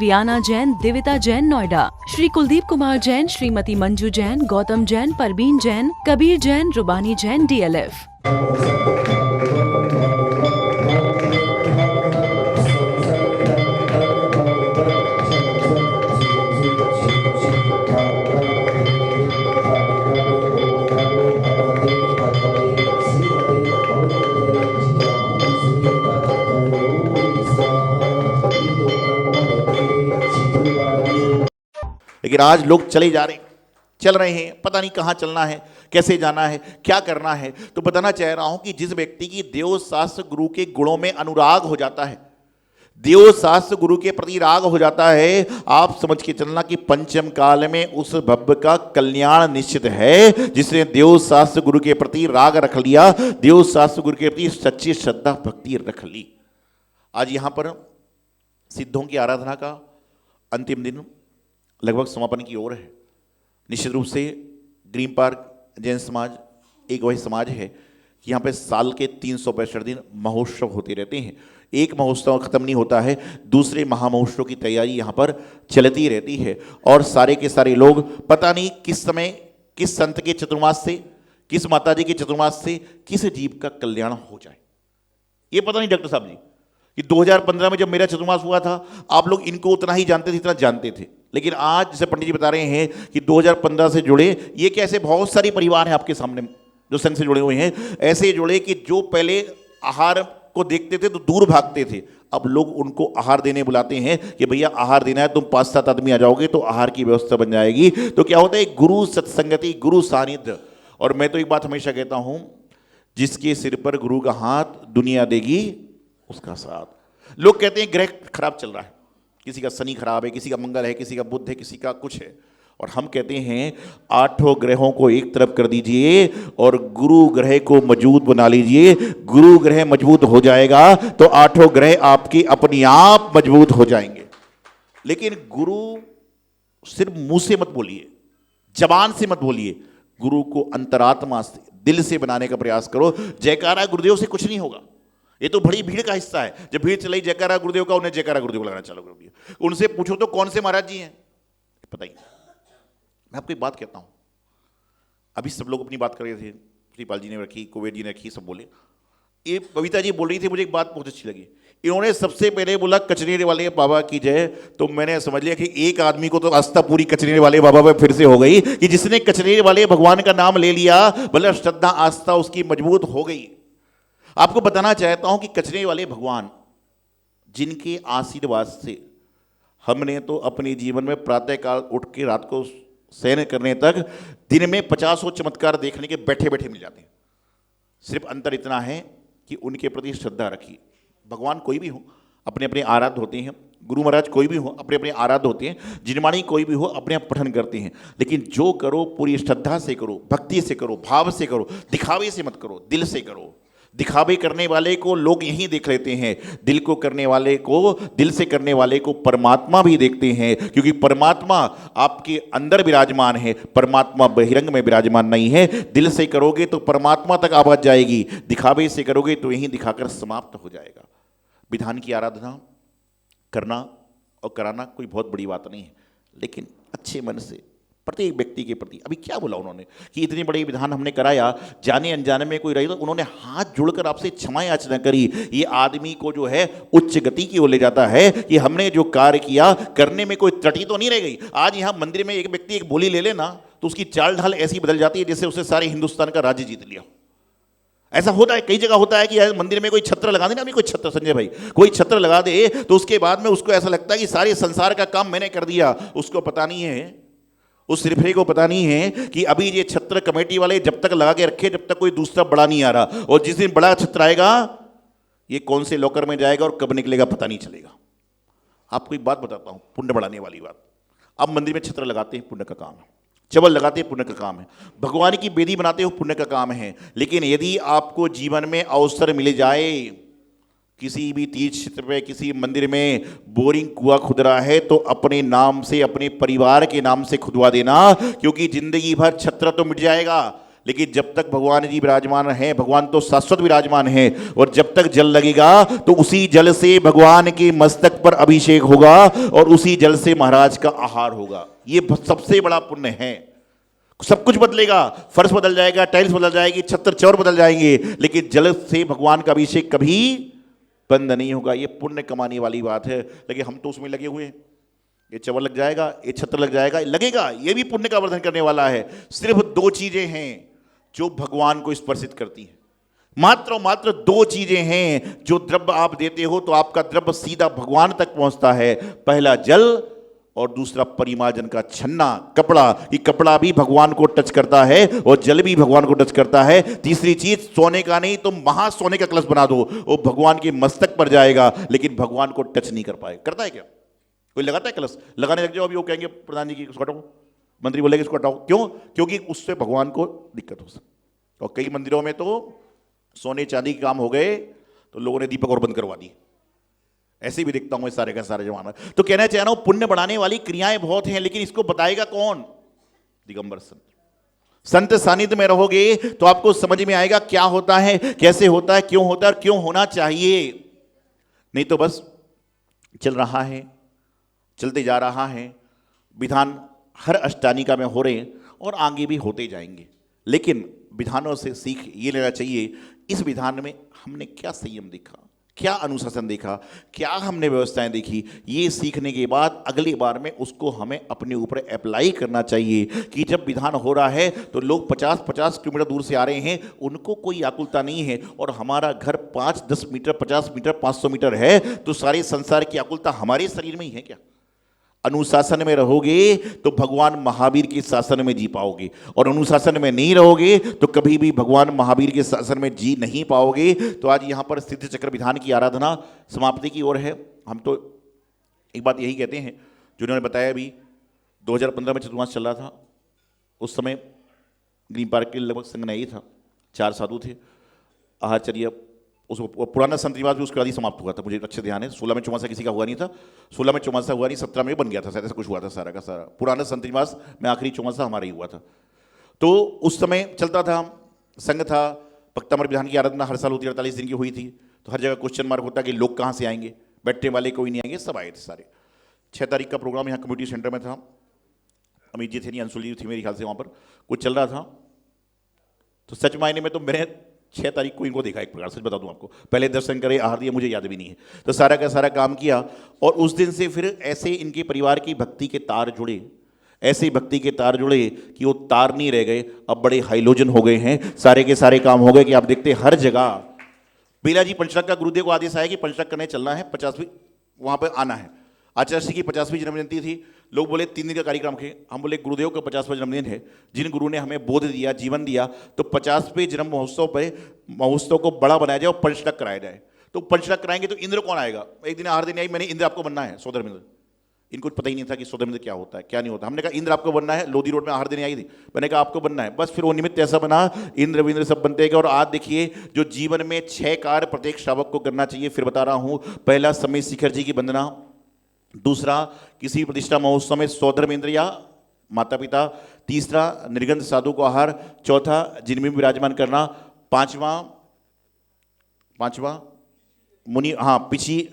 Vienna Jain, Divita Jain Noida, Shri Kuldeep Kumar Jain, Shrimati Manju Jain, Gautam Jain, Parveen Jain, Kabir Jain, Rubani Jain, DLF। लेकिन आज लोग चल रहे हैं, पता नहीं कहाँ चलना है, कैसे जाना है, क्या करना है। तो बताना चाह रहा हूं कि जिस व्यक्ति की देव शास्त्र गुरु के गुणों में अनुराग हो जाता है, देव शास्त्र गुरु के प्रति राग हो जाता है, आप समझ के चलना कि पंचम काल में उस भव्य का कल्याण निश्चित है। जिसने देव शास्त्र गुरु के प्रति राग रख लिया, देव शास्त्र गुरु के प्रति सच्ची श्रद्धा भक्ति रख ली। आज यहाँ पर सिद्धों की आराधना का अंतिम दिन लगभग समापन की ओर है। निश्चित रूप से ग्रीन पार्क जैन समाज एक वही समाज है कि यहाँ पे साल के 365 दिन महोत्सव होते रहते हैं। एक महोत्सव खत्म नहीं होता है, दूसरे महामहोत्सव की तैयारी यहाँ पर चलती रहती है। और सारे के सारे लोग पता नहीं किस समय, किस संत के चतुर्मास से, किस माताजी के चतुर्मास से किस जीव का कल्याण हो जाए, ये पता नहीं। डॉक्टर साहब जी कि 2015 में जब मेरा चतुर्मास हुआ था, आप लोग इनको उतना ही जानते थे जितना जानते थे। लेकिन आज जैसे पंडित जी बता रहे हैं कि 2015 से जुड़े, ये कैसे बहुत सारी परिवार हैं आपके सामने जो संघ से जुड़े हुए हैं, ऐसे जुड़े कि जो पहले आहार को देखते थे तो दूर भागते थे, अब लोग उनको आहार देने बुलाते हैं कि भैया आहार देना है, तुम 5-7 आदमी आ जाओगे तो आहार की व्यवस्था बन जाएगी। तो क्या होता है, गुरु सत्संगति, गुरु सानिध्य। और मैं तो एक बात हमेशा कहता हूं, जिसके सिर पर गुरु का हाथ दुनिया देगी उसका साथ। लोग कहते हैं ग्रह खराब चल रहा है, किसी का शनि खराब है, किसी का मंगल है, किसी का बुध है, किसी का कुछ है। और हम कहते हैं 8 ग्रहों को एक तरफ कर दीजिए और गुरु ग्रह को मजबूत बना लीजिए। गुरु ग्रह मजबूत हो जाएगा तो 8 ग्रह आपके अपने आप मजबूत हो जाएंगे। लेकिन गुरु सिर्फ मुंह से मत बोलिए, जबान से मत बोलिए, गुरु को अंतरात्मा से, दिल से बनाने का प्रयास करो। जयकारा गुरुदेव से कुछ नहीं होगा, ये तो बड़ी भीड़ का हिस्सा है। जब भीड़ चलाई जयकारा गुरुदेव का, उन्हें जयकारा गुरुदेव लगाना चालू कर दिया। उनसे पूछो तो कौन से महाराज जी हैं, पता ही नहीं। मैं आपको एक बात कहता हूं, अभी सब लोग अपनी बात कर रहे थे, श्रीपाल जी ने रखी, कुबेर जी ने रखी, सब बोले। ये कविता जी बोल रही थी, मुझे एक बात बहुत अच्छी लगी। इन्होंने सबसे पहले बोला कचनेरे वाले बाबा की जय, तो मैंने समझ लिया कि एक आदमी को तो आस्था पूरी कचनेरे वाले बाबा पे फिर से हो गई कि जिसने कचनेरे वाले भगवान का नाम ले लिया, मतलब श्रद्धा आस्था उसकी मजबूत हो गई। आपको बताना चाहता हूं कि कचरे वाले भगवान, जिनके आशीर्वाद से हमने तो अपने जीवन में प्रातःकाल उठ के रात को शयन करने तक दिन में 50 चमत्कार देखने के बैठे बैठे मिल जाते हैं। सिर्फ अंतर इतना है कि उनके प्रति श्रद्धा रखिए। भगवान कोई भी हो, अपने अपने आराध्य होते हैं। गुरु महाराज कोई भी हो, अपने अपने आराध्य होते हैं। जिनवाणी कोई भी हो, अपने आप पठन करते हैं। लेकिन जो करो पूरी श्रद्धा से करो, भक्ति से करो, भाव से करो, दिखावे से मत करो, दिल से करो। दिखावे करने वाले को लोग यहीं देख लेते हैं, दिल को करने वाले को, दिल से करने वाले को परमात्मा भी देखते हैं, क्योंकि परमात्मा आपके अंदर विराजमान है, परमात्मा बहिरंग में विराजमान नहीं है। दिल से करोगे तो परमात्मा तक आवाज जाएगी, दिखावे से करोगे तो यहीं दिखाकर समाप्त हो जाएगा। विधान की आराधना करना और कराना कोई बहुत बड़ी बात नहीं है, लेकिन अच्छे मन से प्रत्येक व्यक्ति के प्रति। अभी क्या बोला उन्होंने कि इतने बड़े विधान हमने कराया, जाने अनजाने में कोई रही तो उन्होंने हाथ जोड़कर आपसे क्षमा याचना करी। ये आदमी को जो है उच्च गति की ओर ले जाता है कि हमने जो कार्य किया करने में कोई त्रुटि तो नहीं रह गई। आज यहाँ मंदिर में एक व्यक्ति एक बोली ले लेना तो उसकी चाल ढाल ऐसी बदल जाती है जैसे उसने सारे हिंदुस्तान का राज्य जीत लिया। ऐसा होता है, कई जगह होता है कि मंदिर में कोई छत्र लगा दे ना, अभी कोई छत्र, संजय भाई कोई छत्र लगा दे तो उसके बाद में उसको ऐसा लगता है कि सारे संसार का काम मैंने कर दिया। उसको पता नहीं है, उस सिरफे को पता नहीं है कि अभी ये छत्र कमेटी वाले जब तक लगा के रखे जब तक कोई दूसरा बड़ा नहीं आ रहा, और जिस दिन बड़ा छत्र आएगा ये कौन से लॉकर में जाएगा और कब निकलेगा पता नहीं चलेगा। आपको एक बात बताता हूं, पुण्य बढ़ाने वाली बात। अब मंदिर में छत्र लगाते हैं, पुण्य का काम है। चवल लगाते हैं, पुण्य का काम है। भगवान की बेदी बनाते हो, पुण्य का काम है। लेकिन यदि आपको जीवन में अवसर मिल जाए, किसी भी तीर्थ क्षेत्र पे, किसी मंदिर में बोरिंग कुआं खुद रहा है तो अपने नाम से, अपने परिवार के नाम से खुदवा देना, क्योंकि जिंदगी भर छत्र तो मिट जाएगा, लेकिन जब तक भगवान जी विराजमान हैं, भगवान तो शाश्वत विराजमान है, और जब तक जल लगेगा तो उसी जल से भगवान के मस्तक पर अभिषेक होगा और उसी जल से महाराज का आहार होगा। ये सबसे बड़ा पुण्य है। सब कुछ बदलेगा, फर्श बदल जाएगा, टाइल्स बदल जाएगी, छत्र चौर बदल जाएंगे, लेकिन जल से भगवान का अभिषेक कभी बंद नहीं होगा। ये पुण्य कमाने वाली बात है, लेकिन हम तो उसमें लगे हुए हैं। ये चवर लग जाएगा, ये छत्र लग जाएगा, लगेगा, ये भी पुण्य का वर्धन करने वाला है। सिर्फ दो चीजें हैं जो भगवान को स्पर्शित करती हैं, मात्र और मात्र दो चीजें हैं। जो द्रव्य आप देते हो तो आपका द्रव्य सीधा भगवान तक पहुंचता है। पहला जल और दूसरा परिमार्जन का छन्ना, कपड़ा। ये कपड़ा भी भगवान को टच करता है और जल भी भगवान को टच करता है। तीसरी चीज सोने का नहीं तो महासोने का कलश बना दो, वो भगवान के मस्तक पर जाएगा, लेकिन भगवान को टच नहीं कर पाए। करता है क्या कोई? लगाता है कलश? लगाने लग जाओ, अभी वो कहेंगे प्रधान जी की इसको हटाओ, मंत्री बोलेंगे इसको हटाओ। क्यों? क्योंकि उससे भगवान को दिक्कत हो सकती। और कई मंदिरों में तो सोने चांदी के काम हो गए तो लोगों ने दीपक और बंद करवा दिए। ऐसे भी देखता हूं सारे का सारा जमाना। तो कहना चाह रहा हूं, पुण्य बढ़ाने वाली क्रियाएं बहुत हैं, लेकिन इसको बताएगा कौन? दिगंबर संत। संत सानिध्य में रहोगे तो आपको समझ में आएगा क्या होता है, कैसे होता है, क्यों होता है और क्यों होना चाहिए। नहीं तो बस चल रहा है, चलते जा रहा है, विधान हर अष्टानिका में हो रहे हैं और आगे भी होते जाएंगे। लेकिन विधानों से सीख ये लेना चाहिए, इस विधान में हमने क्या संयम देखा, क्या अनुशासन देखा, क्या हमने व्यवस्थाएं देखी। ये सीखने के बाद अगली बार में उसको हमें अपने ऊपर अप्लाई करना चाहिए कि जब विधान हो रहा है तो लोग 50-50 किलोमीटर दूर से आ रहे हैं, उनको कोई आकुलता नहीं है, और हमारा घर 5-10 मीटर, 50 मीटर, 500 मीटर है, तो सारे संसार की आकुलता हमारे शरीर में ही है क्या? अनुशासन में रहोगे तो भगवान महावीर के शासन में जी पाओगे, और अनुशासन में नहीं रहोगे तो कभी भी भगवान महावीर के शासन में जी नहीं पाओगे। तो आज यहाँ पर सिद्ध चक्र विधान की आराधना समाप्ति की ओर है। हम तो एक बात यही कहते हैं, जो उन्होंने बताया अभी 2015 में चतुर्मास चल रहा था, उस समय ग्रीन पार्क के लगभग संगना यही था, 4 साधु थे, आहारचर्य। उसको पुराना संत निवास भी उसके बाद ही समाप्त हुआ था, मुझे अच्छे ध्यान है। 16 में चौमासा किसी का हुआ नहीं था, 16 में चौमासा हुआ नहीं, 17 में बन गया था शायद, ऐसा कुछ हुआ था सारा का सारा। पुराना संत निवास में आखिरी चौमासा हमारा ही हुआ था। तो उस समय चलता था, संघ था, भक्तामर विधान की आराधना हर साल होती, 48 दिन की हुई थी। तो हर जगह क्वेश्चन मार्क होता कि लोग कहाँ से आएंगे, बैठने वाले कोई नहीं आएंगे, सब आए थे सारे। 6 तारीख का प्रोग्राम यहाँ कम्युनिटी सेंटर में था, अमित जी थे नहीं, अंशुल जी थी मेरे ख्याल से, वहाँ पर कुछ चल रहा था। तो सच मायने में तो मैंने 6 तारीख को इनको देखा, एक प्रकार सच बता दूं आपको, पहले दर्शन करे, आहार दिया, मुझे याद भी नहीं है। तो सारा का सारा काम किया, और उस दिन से फिर ऐसे इनके परिवार की भक्ति के तार जुड़े, ऐसे भक्ति के तार जुड़े कि वो तार नहीं रह गए, अब बड़े हाइलोजन हो गए हैं, सारे के सारे काम हो गए कि आप देखते हर जगह। बेला जी पंचलक का गुरुदेव को आदेश आया कि पंचलक करने चलना है, 50वीं वहाँ पर आना है। आचार्य की 50वीं जन्मजयंती थी, लोग बोले 3 दिन का कार्यक्रम रखे। हम बोले गुरुदेव का 50वां जन्मदिन है, जिन गुरु ने हमें बोध दिया, जीवन दिया, तो 50वें जन्म महोत्सव पे महोत्सव को बड़ा बनाया जाए और पंचलक कराया जाए। तो पंचलक कराएंगे तो इंद्र कौन आएगा? एक दिन आहार दिन आई, मैंने इंद्र आपको बनना है, सौदरमिंद्र। इनको पता ही नहीं था कि सौदरमिंद्र क्या होता है क्या नहीं होता। हमने कहा इंद्र आपको बनना है, लोधी रोड में आहार देने आई थी, मैंने कहा आपको बनना है, बस फिर वो निमित्त ऐसा बना, इंद्र विंद्र सब बनते गए। और आज देखिए, जो जीवन में 6 कार्य प्रत्येक श्रावक को करना चाहिए, फिर बता रहा हूँ। पहला, समय शिखर जी की वंदना। दूसरा, किसी प्रतिष्ठा महोत्सव में सौधर्मेंद्र या माता पिता। तीसरा, निर्गंध साधु को आहार। चौथा, जिनमें विराजमान करना। पांचवा मुनि, हाँ, पिछी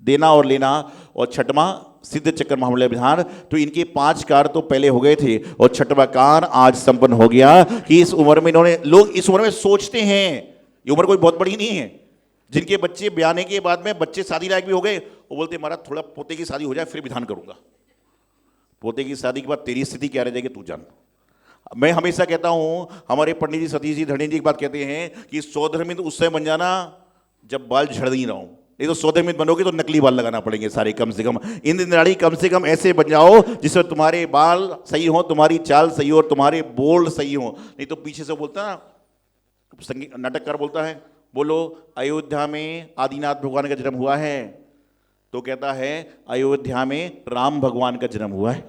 देना और लेना। और छठवां, सिद्ध चक्र महामंडल विधान। तो इनके 5 कार्य तो पहले हो गए थे, और छठवां कार्य आज संपन्न हो गया। कि इस उम्र में इन्होंने, लोग इस उम्र में सोचते हैं, ये उम्र कोई बहुत बड़ी नहीं है। जिनके बच्चे ब्याने के बाद में बच्चे शादी लायक भी हो गए, वो बोलते महाराज थोड़ा पोते की शादी हो जाए फिर विधान करूंगा। पोते की शादी के बाद तेरी स्थिति क्या रह जाएगी तू जान। मैं हमेशा कहता हूं, हमारे पंडित जी सतीश जी धड़े जी एक बात कहते हैं कि सौधर्मित उस समय बन जाना जब बाल झड़ नहीं रहा हूं, नहीं तो सौधर्मित बनोगे तो नकली बाल लगाना पड़ेंगे सारे, कम से कम इंद्राणी कम से कम ऐसे बन जाओ जिसमें तुम्हारे बाल सही हो, तुम्हारी चाल सही हो और तुम्हारे बोल सही हो। नहीं तो पीछे से बोलता ना, संगीत नाटककार बोलता है, बोलो अयोध्या में आदिनाथ भगवान का जन्म हुआ है, तो कहता है अयोध्या में राम भगवान का जन्म हुआ है।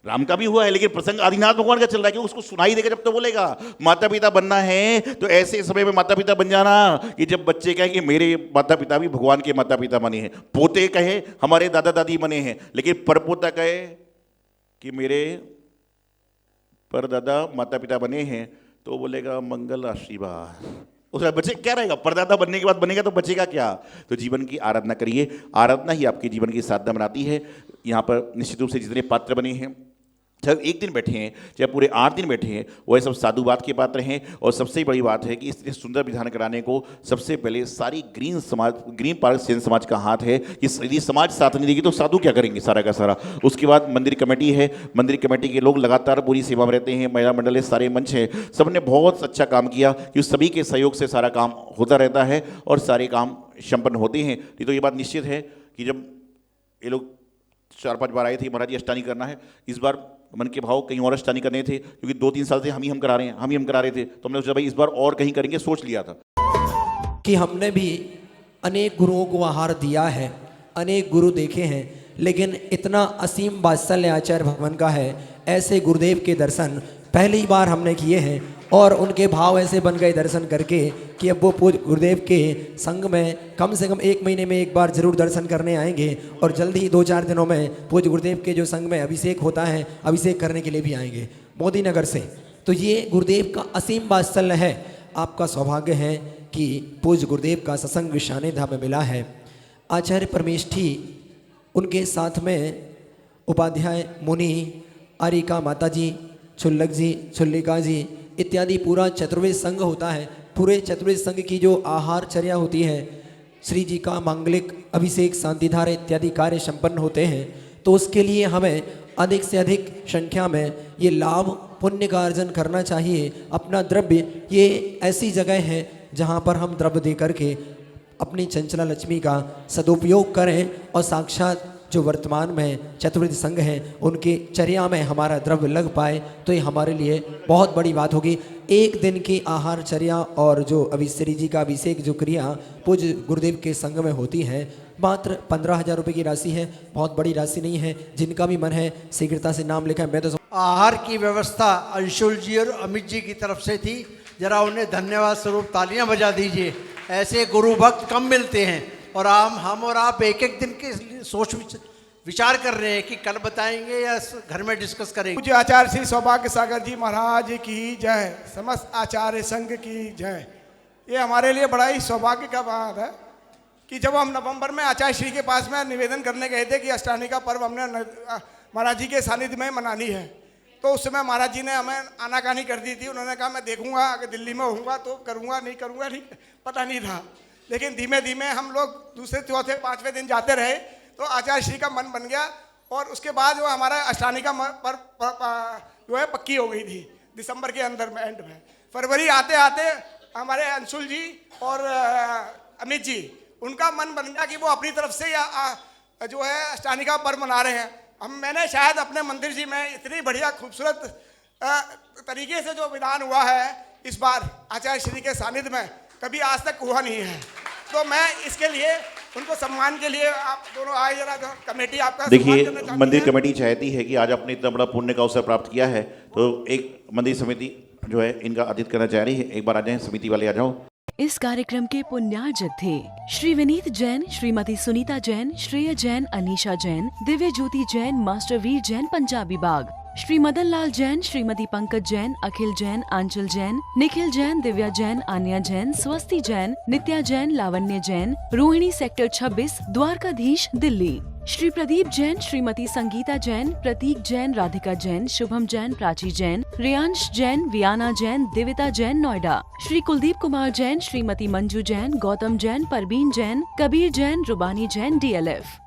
राम का भी हुआ है, लेकिन प्रसंग आदिनाथ भगवान का चल रहा है, क्यों? उसको सुनाई देगा जब तो बोलेगा। माता पिता बनना है तो ऐसे समय में माता पिता बन जाना कि जब बच्चे कहे कि मेरे माता पिता भी भगवान के माता पिता बने हैं, पोते कहे हमारे दादा दादी बने हैं, लेकिन परपोता कहे कि मेरे पर दादा माता पिता बने हैं तो वो बोलेगा मंगल आशीर्वाद। उसका बच्चे क्या रहेगा, परदादा बनने के बाद बनेगा तो बचेगा क्या। तो जीवन की आराधना करिए, आराधना ही आपके जीवन की साधना बनाती है। यहाँ पर निश्चित रूप से जितने पात्र बने हैं, चाहे एक दिन बैठे हैं चाहे पूरे 8 दिन बैठे हैं, वह सब साधुवाद के पात्र हैं। और सबसे बड़ी बात है कि इस सुंदर विधान कराने को सबसे पहले सारी ग्रीन पार्क सेन समाज का हाथ है। कि यदि समाज साथ नहीं देगी तो साधु क्या करेंगे सारा का सारा। उसके बाद मंदिर कमेटी है, मंदिर कमेटी के लोग लगातार पूरी सेवा में रहते हैं, महिला मंडल है, सारे मंच हैं, सबने बहुत अच्छा काम किया कि उस सभी के सहयोग से सारा काम होता रहता है और सारे काम संपन्न होते हैं। नहीं तो ये बात निश्चित है कि जब ये लोग 4-5 बार आए थे महाराज जी अष्टानी करना है, इस बार मन के भाव कहीं और अष्टानी करने थे, क्योंकि 2-3 साल से हम करा रहे हैं, हम करा रहे थे, तो हमने सोचा भाई इस बार और कहीं करेंगे, सोच लिया था कि हमने भी अनेक गुरुओं को आहार दिया है, अनेक गुरु देखे हैं, लेकिन इतना असीम वात्सल्य आचार्य भगवान का है, ऐसे गुरुदेव के दर्शन पहली बार हमने किए हैं। और उनके भाव ऐसे बन गए दर्शन करके कि अब वो पूज्य गुरुदेव के संग में कम से कम 1 महीने में एक बार जरूर दर्शन करने आएंगे। और जल्दी ही 2-4 दिनों में पूज्य गुरुदेव के जो संग में अभिषेक होता है, अभिषेक करने के लिए भी आएंगे मोदी नगर से। तो ये गुरुदेव का असीम वात्सल्य है। आपका सौभाग्य है कि पूज्य गुरुदेव का सत्संग सानिध्य में मिला है। आचार्य परमेष्ठी, उनके साथ में उपाध्याय मुनि, आरिका माता जी, छुल्लक जी, छुल्लिका जी इत्यादि पूरा चतुर्वेद संघ होता है। पूरे चतुर्वेद संघ की जो आहारचर्या होती है, श्री जी का मांगलिक अभिषेक, शांतिधारा इत्यादि कार्य संपन्न होते हैं। तो उसके लिए हमें अधिक से अधिक संख्या में ये लाभ पुण्य का अर्जन करना चाहिए। अपना द्रव्य, ये ऐसी जगह है जहाँ पर हम द्रव्य दे करके अपनी चंचला लक्ष्मी का सदुपयोग करें और साक्षात जो वर्तमान में चतुर्वेद संघ है उनके चर्या में हमारा द्रव्य लग पाए, तो ये हमारे लिए बहुत बड़ी बात होगी। एक दिन की आहार चर्या और जो श्री जी का अभिषेक जो क्रिया पूज्य गुरुदेव के संघ में होती है, मात्र 15,000 रुपये की राशि है, बहुत बड़ी राशि नहीं है। जिनका भी मन है शीघ्रता से नाम लिखा है। मैं तो आहार की व्यवस्था अंशुल जी और अमित जी की तरफ से थी, जरा उन्हें धन्यवाद स्वरूप तालियां बजा दीजिए। ऐसे गुरु भक्त कम मिलते हैं और हम और आप एक दिन के सोच विचार कर रहे हैं कि कल बताएंगे या घर में डिस्कस करेंगे। पूज्य आचार्य श्री सौभाग्य सागर जी महाराज की जय, समस्त आचार्य संघ की जय। ये हमारे लिए बड़ा ही सौभाग्य का बात है कि जब हम नवंबर में आचार्य श्री के पास में निवेदन करने गए थे कि अष्टानी का पर्व हमने महाराज जी के सानिध्य में मनानी है, तो उस समय महाराज जी ने हमें आनाकानी कर दी थी। उन्होंने कहा मैं देखूंगा, अगर दिल्ली में होऊंगा तो करूंगा, नहीं करूंगा नहीं पता नहीं था। लेकिन धीमे धीमे हम लोग दूसरे, चौथे, 5वें दिन जाते रहे तो आचार्य श्री का मन बन गया। और उसके बाद जो हमारा अष्टानी का जो है पक्की हो गई थी दिसंबर के अंदर में, एंड में। फरवरी आते आते हमारे अंशुल जी और अमित जी, उनका मन बन गया कि वो अपनी तरफ से जो है अष्टानी का पर्व मना रहे हैं। मैंने शायद अपने मंदिर जी में इतनी बढ़िया खूबसूरत तरीके से जो विधान हुआ है इस बार आचार्य श्री के सानिध्य में कभी आज तक हुआ नहीं है। तो मैं इसके लिए उनको सम्मान के लिए आप दोनों आए, जरा कमेटी आपका देखिए, मंदिर कमेटी चाहती है कि आज आपने इतना बड़ा पुण्य का अवसर प्राप्त किया है, तो एक मंदिर समिति जो है इनका आतिथ्य करना चाह रही है। एक बार आ जाए, समिति वाले आ जाओ। इस कार्यक्रम के पुण्यार्जक थे श्री विनीत जैन, श्रीमती सुनीता जैन, श्रेय जैन, अनीशा जैन, दिव्य ज्योति जैन, मास्टर वीर जैन पंजाबी बाग, श्री मदन लाल जैन, श्रीमती पंकज जैन, अखिल जैन, आंचल जैन, निखिल जैन, दिव्या जैन, आन्या जैन, स्वस्ति जैन, नित्या जैन, लावण्य जैन, रोहिणी सेक्टर 26, द्वारकाधीश, दिल्ली। श्री प्रदीप जैन, श्रीमती संगीता जैन, प्रतीक जैन, राधिका जैन, शुभम जैन, प्राची जैन, रियांश जैन, वियाना जैन, दिविता जैन, नोएडा। श्री कुलदीप कुमार जैन, श्रीमती मंजू जैन, गौतम जैन, परवीन जैन, कबीर जैन, रुबानी जैन, DLF।